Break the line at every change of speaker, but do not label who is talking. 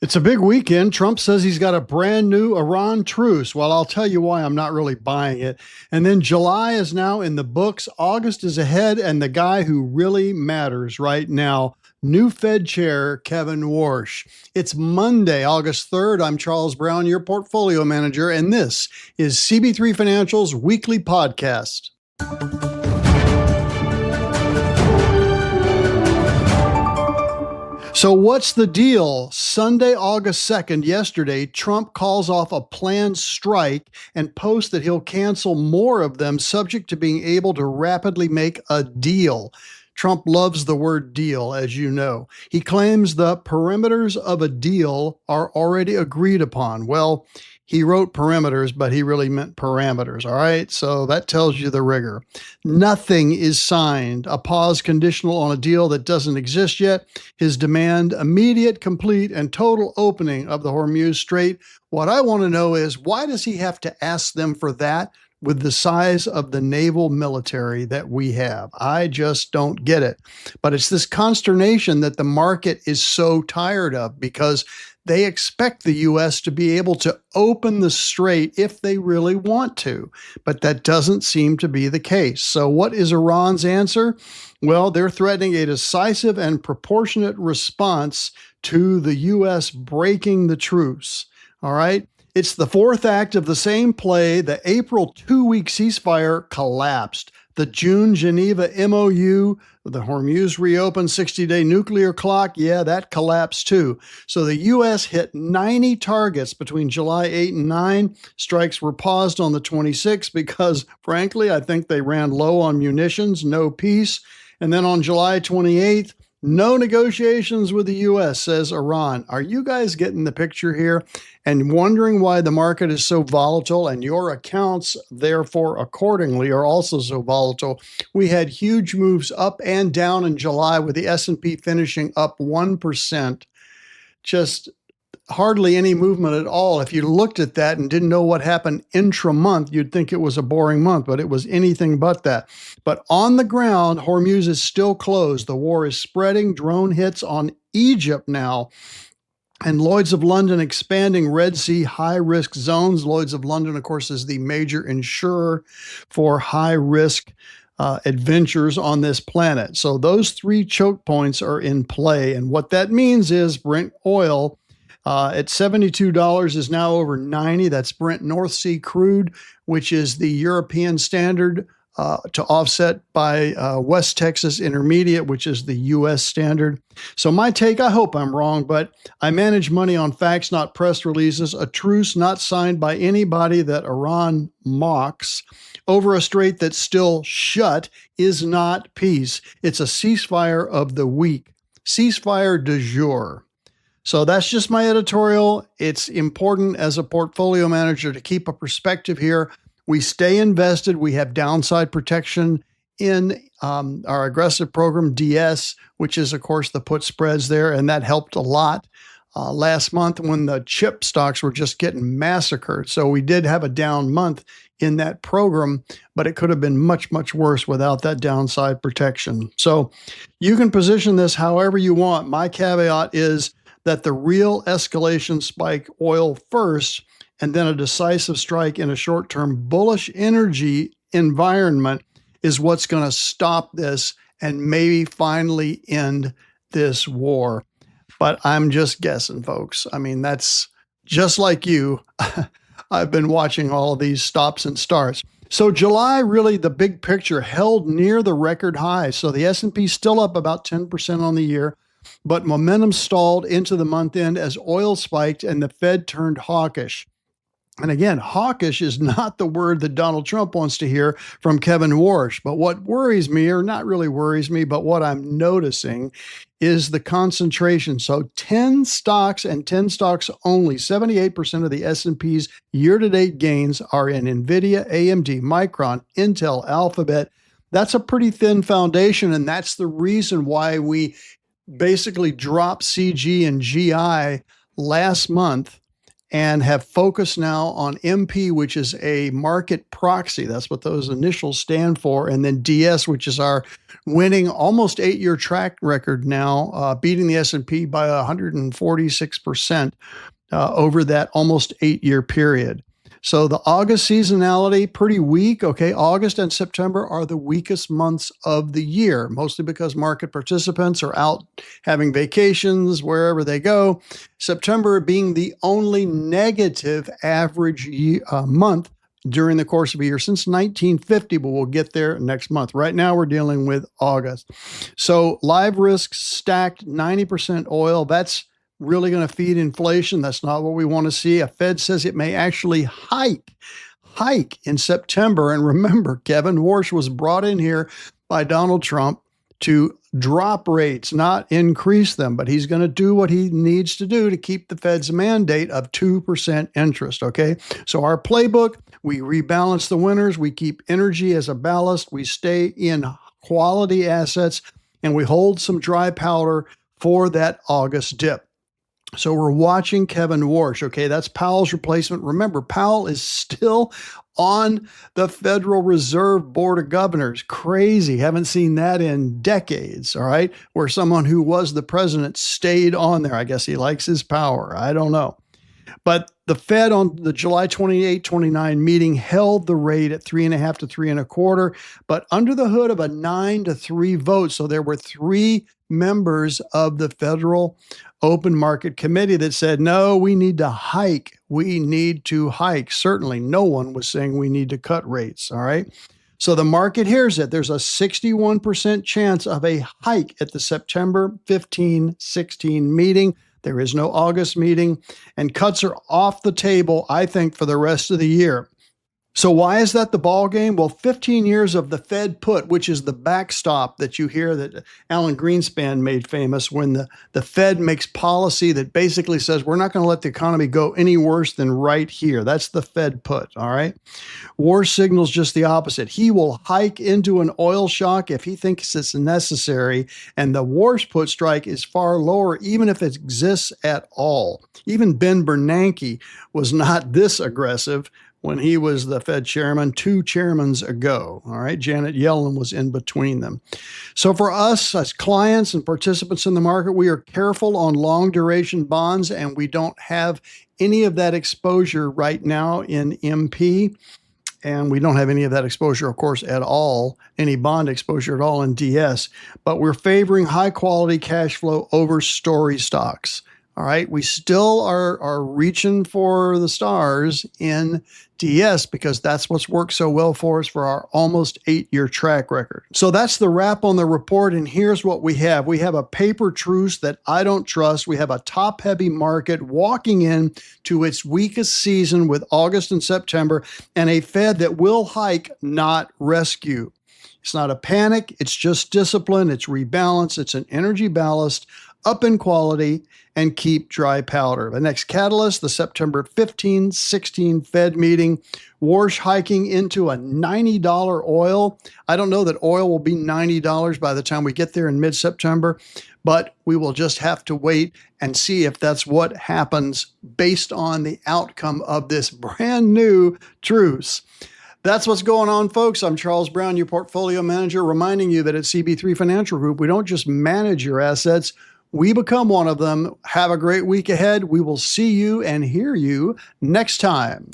It's a big weekend. Trump says he's got a brand new Iran truce. Well, I'll tell you why I'm not really buying it. And then July is now in the books. August is ahead. And the guy who really matters right now, new Fed Chair Kevin Warsh. It's Monday, August 3rd. I'm Charles Brown, your portfolio manager. And this is CB3 Financial's weekly podcast. So what's the deal? Sunday, August 2nd, yesterday, Trump calls off a planned strike and posts that he'll cancel more of them subject to being able to rapidly make a deal. Trump loves the word deal, as you know. He claims the perimeters of a deal are already agreed upon. Well, he wrote perimeters, but he really meant parameters, all right? So that tells you the rigor. Nothing is signed, a pause conditional on a deal that doesn't exist yet. His demand, immediate, complete, and total opening of the Hormuz Strait. What I want to know is, why does he have to ask them for that with the size of the naval military that we have? I just don't get it. But it's this consternation that the market is so tired of because they expect the U.S. to be able to open the strait if they really want to, but that doesn't seem to be the case. So what is Iran's answer? Well, they're threatening a decisive and proportionate response to the U.S. breaking the truce. All right? It's the fourth act of the same play. The April two-week ceasefire collapsed. The June Geneva MOU, the Hormuz reopened 60-day nuclear clock, yeah, that collapsed too. So the U.S. hit 90 targets between July 8 and 9. Strikes were paused on the 26th because, frankly, I think they ran low on munitions, no peace. And then on July 28th, no negotiations with the U.S., says Iran. Are you guys getting the picture here and wondering why the market is so volatile and your accounts, therefore, accordingly, are also so volatile? We had huge moves up and down in July with the S&P finishing up 1%. Just hardly any movement at all. If you looked at that and didn't know what happened intra-month, you'd think it was a boring month, but it was anything but that. But on the ground, Hormuz is still closed. The war is spreading. Drone hits on Egypt now. And Lloyd's of London expanding Red Sea high-risk zones. Lloyd's of London, of course, is the major insurer for high-risk adventures on this planet. So those three choke points are in play. And what that means is Brent oil at $72 is now over 90. That's Brent North Sea crude, which is the European standard to offset by West Texas Intermediate, which is the U.S. standard. So my take, I hope I'm wrong, but I manage money on facts, not press releases. A truce not signed by anybody that Iran mocks over a strait that's still shut is not peace. It's a ceasefire of the week, ceasefire du jour. So that's just my editorial. It's important as a portfolio manager to keep a perspective here. We stay invested. We have downside protection in our aggressive program, DS, which is, of course, the put spreads there. And that helped a lot last month when the chip stocks were just getting massacred. So we did have a down month in that program, but it could have been much, much worse without that downside protection. So you can position this however you want. My caveat is that the real escalation spike oil first, and then a decisive strike in a short-term bullish energy environment is what's going to stop this and maybe finally end this war. But I'm just guessing, folks. I mean, that's just like you. I've been watching all of these stops and starts. So July, really, the big picture held near the record high. So the S&P still up about 10% on the year. But momentum stalled into the month end as oil spiked and the Fed turned hawkish. And again, hawkish is not the word that Donald Trump wants to hear from Kevin Warsh. But what worries me, or not really worries me, but what I'm noticing is the concentration. So 10 stocks and 10 stocks only, 78% of the S&P's year-to-date gains are in NVIDIA, AMD, Micron, Intel, Alphabet. That's a pretty thin foundation, and that's the reason why we basically dropped CG and GI last month and have focused now on MP, which is a market proxy. That's what those initials stand for. And then DS, which is our winning almost 8-year track record now, beating the S&P by 146% over that almost 8-year period. So the August seasonality, pretty weak. Okay, August and September are the weakest months of the year, mostly because market participants are out having vacations wherever they go. September being the only negative average month during the course of a year since 1950, but we'll get there next month. Right now, we're dealing with August. So live risks stacked 90% oil. That's really going to feed inflation. That's not what we want to see. A Fed says it may actually hike in September. And remember, Kevin Warsh was brought in here by Donald Trump to drop rates, not increase them, but he's going to do what he needs to do to keep the Fed's mandate of 2% interest, okay? So our playbook, we rebalance the winners, we keep energy as a ballast, we stay in quality assets, and we hold some dry powder for that August dip. So we're watching Kevin Warsh, okay? That's Powell's replacement. Remember, Powell is still on the Federal Reserve Board of Governors. Crazy. Haven't seen that in decades, all right? Where someone who was the president stayed on there. I guess he likes his power. I don't know. But the Fed on the July 28, 29 meeting held the rate at 3.5 to 3.25, but under the hood of a 9-3 vote. So there were 3 members of the Federal Open Market Committee that said, no, we need to hike. We need to hike. Certainly no one was saying we need to cut rates, all right? So the market hears it. There's a 61% chance of a hike at the September 15-16 meeting. There is no August meeting, and cuts are off the table, I think, for the rest of the year. So why is that the ball game? Well, 15 years of the Fed put, which is the backstop that you hear that Alan Greenspan made famous when the Fed makes policy that basically says we're not going to let the economy go any worse than right here. That's the Fed put, all right? Warsh signals just the opposite. He will hike into an oil shock if he thinks it's necessary, and the Warsh put strike is far lower, even if it exists at all. Even Ben Bernanke was not this aggressive when he was the Fed chairman 2 chairmans ago. All right, Janet Yellen was in between them. So for us as clients and participants in the market, we are careful on long duration bonds, and we don't have any of that exposure right now in MP. And we don't have any of that exposure, of course, at all, any bond exposure at all in DS. But we're favoring high quality cash flow over story stocks. All right, we still are reaching for the stars in DS because that's what's worked so well for us for our almost 8-year track record. So that's the wrap on the report, and here's what we have. We have a paper truce that I don't trust. We have a top-heavy market walking in to its weakest season with August and September, and a Fed that will hike, not rescue. It's not a panic. It's just discipline. It's rebalance. It's an energy ballast, up in quality, and keep dry powder. The next catalyst, the September 15-16 Fed meeting. Warsh hiking into a $90 oil. I don't know that oil will be $90 by the time we get there in mid-September, but we will just have to wait and see if that's what happens based on the outcome of this brand new truce. That's what's going on, folks. I'm Charles Brown, your portfolio manager, reminding you that at CB3 Financial Group, we don't just manage your assets, we become one of them. Have a great week ahead. We will see you and hear you next time.